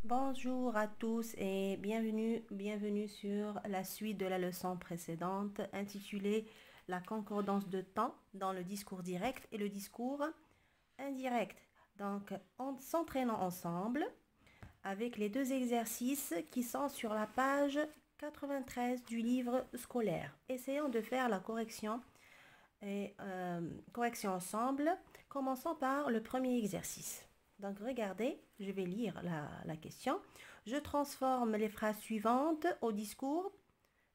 Bonjour à tous et bienvenue sur la suite de la leçon précédente intitulée La concordance de temps dans le discours direct et le discours indirect. Donc, en s'entraînant ensemble avec les deux exercices qui sont sur la page 93 du livre scolaire. Essayons de faire la correction correction ensemble. Commençons par le premier exercice. Donc, regardez, je vais lire la question. Je transforme les phrases suivantes au discours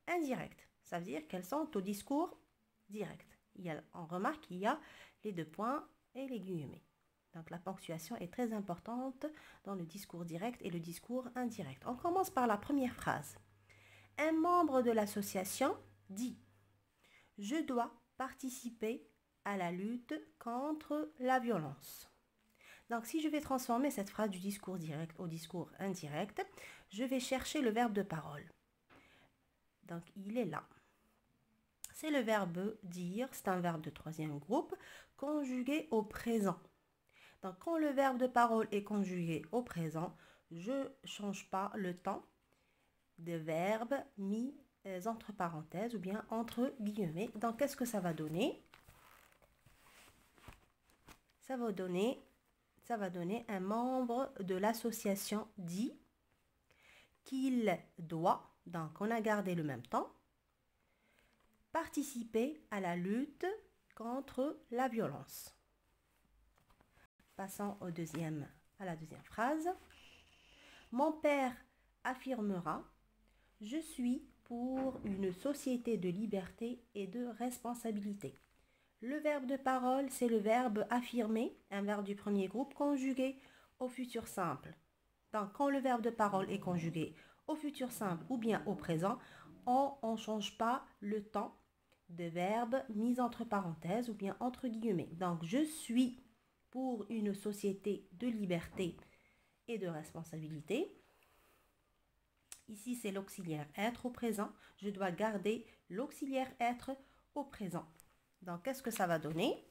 indirect. Ça veut dire qu'elles sont au discours direct. On remarque qu'il y a les deux points et les guillemets. Donc, la ponctuation est très importante dans le discours direct et le discours indirect. On commence par la première phrase. Un membre de l'association dit « Je dois participer à la lutte contre la violence ». Donc, si je vais transformer cette phrase du discours direct au discours indirect, je vais chercher le verbe de parole. Donc, il est là. C'est le verbe dire, c'est un verbe de troisième groupe, conjugué au présent. Donc, quand le verbe de parole est conjugué au présent, je ne change pas le temps de verbe mis entre parenthèses ou bien entre guillemets. Donc, qu'est-ce que ça va donner? Ça va donner un membre de l'association dit qu'il doit, donc on a gardé le même temps, participer à la lutte contre la violence. Passons à la deuxième phrase. Mon père affirmera « Je suis pour une société de liberté et de responsabilité ». Le verbe de parole, c'est le verbe affirmer, un verbe du premier groupe conjugué au futur simple. Donc, quand le verbe de parole est conjugué au futur simple ou bien au présent, on ne change pas le temps de verbe mis entre parenthèses ou bien entre guillemets. Donc, je suis pour une société de liberté et de responsabilité. Ici, c'est l'auxiliaire être au présent. Je dois garder l'auxiliaire être au présent. Donc, qu'est-ce que ça va donner?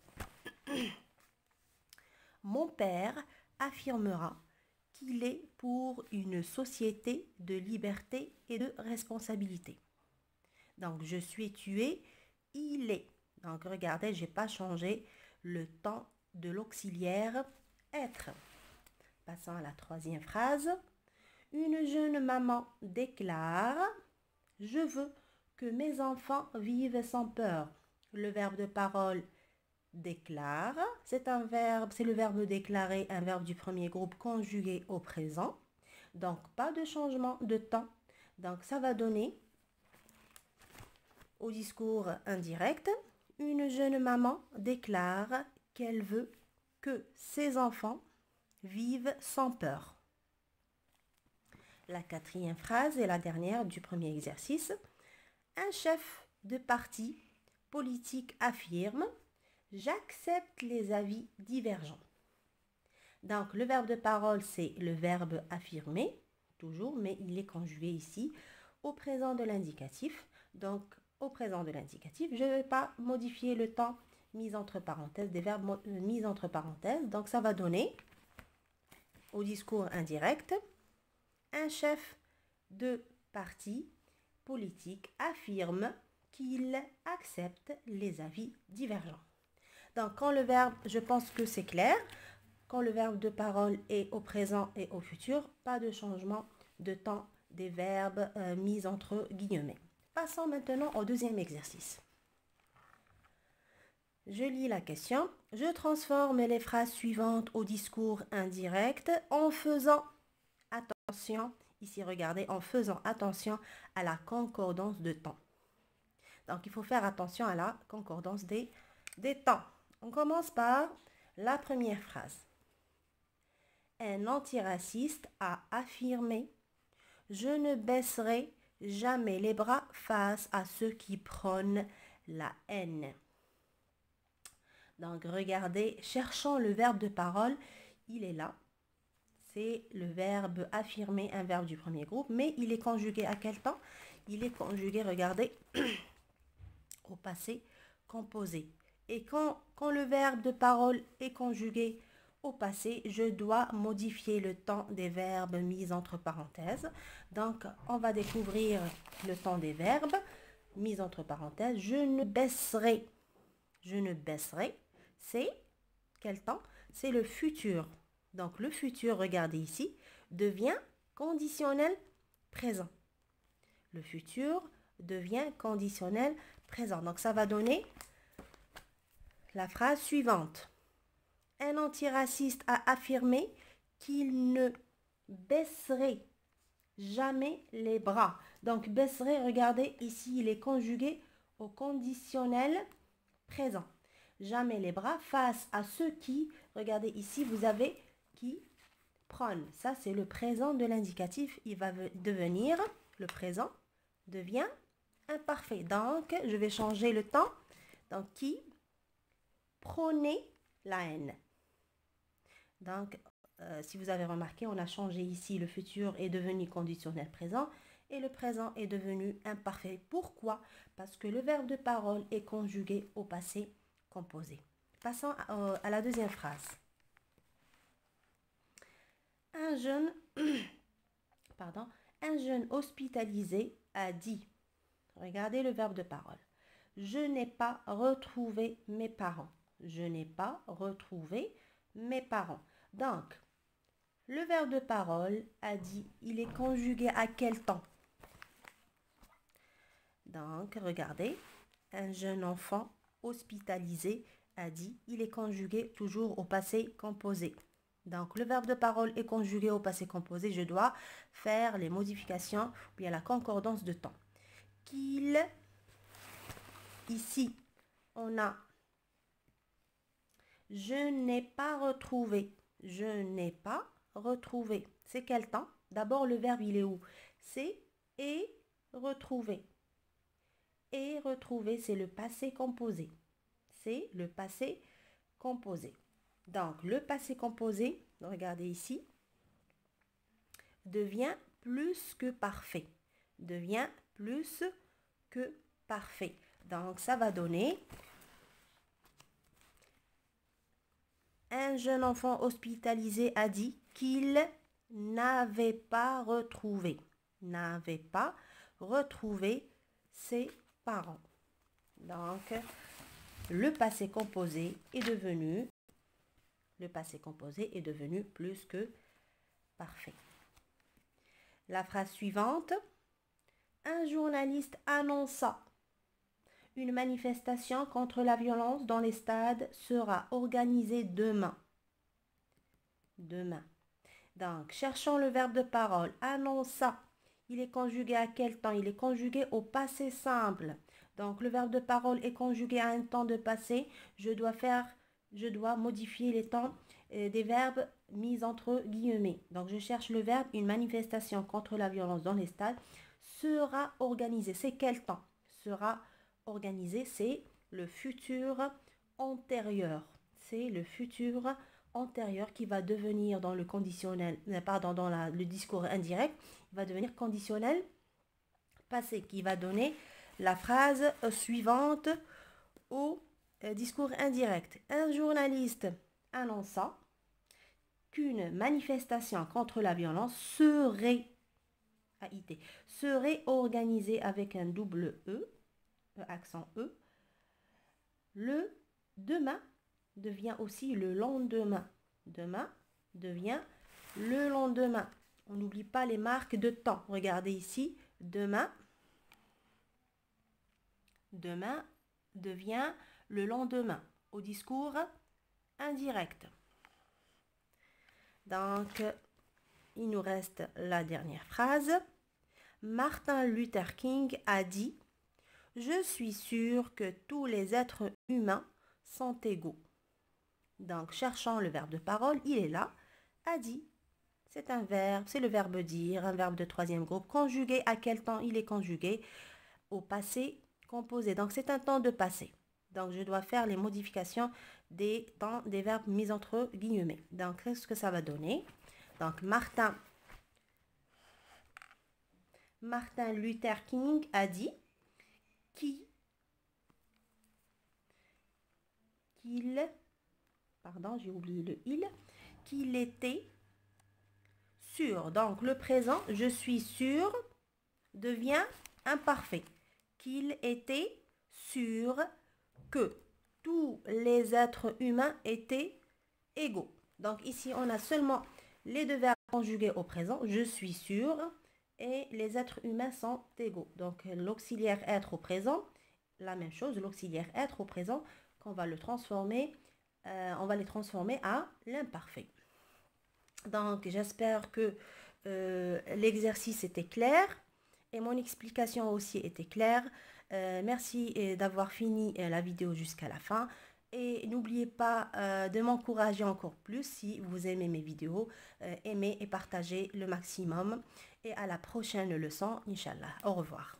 Mon père affirmera qu'il est pour une société de liberté et de responsabilité. Donc, je suis tué, il est. Donc, regardez, je n'ai pas changé le temps de l'auxiliaire être. Passons à la troisième phrase. Une jeune maman déclare « Je veux que mes enfants vivent sans peur ». Le verbe de parole déclare, c'est le verbe déclarer, un verbe du premier groupe conjugué au présent. Donc, pas de changement de temps. Donc, ça va donner au discours indirect, une jeune maman déclare qu'elle veut que ses enfants vivent sans peur. La quatrième phrase est la dernière du premier exercice. Un chef de parti politique affirme « J'accepte les avis divergents ». Donc, le verbe de parole, c'est le verbe affirmer, toujours, mais il est conjugué ici au présent de l'indicatif. Donc, au présent de l'indicatif, je ne vais pas modifier le temps mis entre parenthèses, des verbes mis entre parenthèses. Donc, ça va donner au discours indirect, un chef de parti politique affirme qu'il accepte les avis divergents. Donc, quand le verbe, je pense que c'est clair, quand le verbe de parole est au présent et au futur, pas de changement de temps des verbes mis entre guillemets. Passons maintenant au deuxième exercice. Je lis la question. Je transforme les phrases suivantes au discours indirect en faisant attention, ici regardez, en faisant attention à la concordance de temps. Donc, il faut faire attention à la concordance des temps. On commence par la première phrase. Un antiraciste a affirmé « Je ne baisserai jamais les bras face à ceux qui prônent la haine ». Donc, regardez, cherchons le verbe de parole, il est là. C'est le verbe affirmer, un verbe du premier groupe, mais il est conjugué à quel temps? Il est conjugué, regardez, au passé composé. Et quand le verbe de parole est conjugué au passé, je dois modifier le temps des verbes mis entre parenthèses. Donc, on va découvrir le temps des verbes mis entre parenthèses. Je ne baisserai. Je ne baisserai. C'est quel temps? C'est le futur. Donc, le futur, regardez ici, devient conditionnel présent. Le futur devient conditionnel présent. Donc, ça va donner la phrase suivante. Un antiraciste a affirmé qu'il ne baisserait jamais les bras. Donc, baisserait, regardez, ici, il est conjugué au conditionnel présent. Jamais les bras face à ceux qui, regardez ici, vous avez qui prônent. Ça, c'est le présent de l'indicatif. Il va devenir, le présent devient imparfait. Donc, je vais changer le temps. Donc, qui prônait la haine. Donc, si vous avez remarqué, on a changé ici, le futur est devenu conditionnel présent et le présent est devenu imparfait. Pourquoi? Parce que le verbe de parole est conjugué au passé composé. Passons à la deuxième phrase. Un jeune hospitalisé a dit, regardez le verbe de parole, je n'ai pas retrouvé mes parents. Je n'ai pas retrouvé mes parents. Donc, le verbe de parole a dit, il est conjugué à quel temps? Donc, regardez, un jeune enfant hospitalisé a dit, il est conjugué toujours au passé composé. Donc, le verbe de parole est conjugué au passé composé. Je dois faire les modifications, ou bien la concordance de temps. Qu'il, ici, on a je n'ai pas retrouvé. Je n'ai pas retrouvé. C'est quel temps? D'abord, le verbe, il est où? C'est et retrouver. Et retrouver, c'est le passé composé. C'est le passé composé. Donc, le passé composé, regardez ici, devient plus que parfait. Devient plus que parfait. Donc, ça va donner... Un jeune enfant hospitalisé a dit qu'il n'avait pas retrouvé ses parents. Donc, le passé composé est devenu plus que parfait. La phrase suivante. Un journaliste annonça une manifestation contre la violence dans les stades sera organisée demain. Demain. Donc, cherchons le verbe de parole. Annonça. Il est conjugué à quel temps? Il est conjugué au passé simple. Donc, le verbe de parole est conjugué à un temps de passé. Je dois modifier les temps des verbes mis entre guillemets. Donc, je cherche le verbe. Une manifestation contre la violence dans les stades sera organisée. C'est quel temps? Sera organisé, c'est le futur antérieur. C'est le futur antérieur qui va devenir dans le conditionnel, dans le discours indirect, il va devenir conditionnel passé, qui va donner la phrase suivante au discours indirect. Un journaliste annonça qu'une manifestation contre la violence serait organisée avec un double E, accent E. Le demain devient aussi le lendemain. Demain devient le lendemain. On n'oublie pas les marques de temps. Regardez ici. Demain devient le lendemain au discours indirect. Donc, il nous reste la dernière phrase. Martin Luther King a dit « Je suis sûr que tous les êtres humains sont égaux. » Donc, cherchant le verbe de parole, il est là. A dit, c'est un verbe, c'est le verbe dire, un verbe de troisième groupe. Conjugué, à quel temps il est conjugué? Au passé composé. Donc, c'est un temps de passé. Donc, je dois faire les modifications des temps des verbes mis entre guillemets. Donc, qu'est-ce que ça va donner? Donc, Martin Luther King a dit qu'il pardon, j'ai oublié le il. qu'il était sûr. Donc, le présent, je suis sûr, devient imparfait. Qu'il était sûr que tous les êtres humains étaient égaux. Donc, ici, on a seulement les deux verbes conjugués au présent. Je suis sûr et les êtres humains sont égaux. Donc, l'auxiliaire être au présent, la même chose, l'auxiliaire être au présent, qu'on va le transformer, on va les transformer à l'imparfait. Donc, j'espère que l'exercice était clair et mon explication aussi était claire. Merci d'avoir fini la vidéo jusqu'à la fin. Et n'oubliez pas de m'encourager encore plus si vous aimez mes vidéos. Aimez et partagez le maximum. Et à la prochaine leçon, Inch'Allah. Au revoir.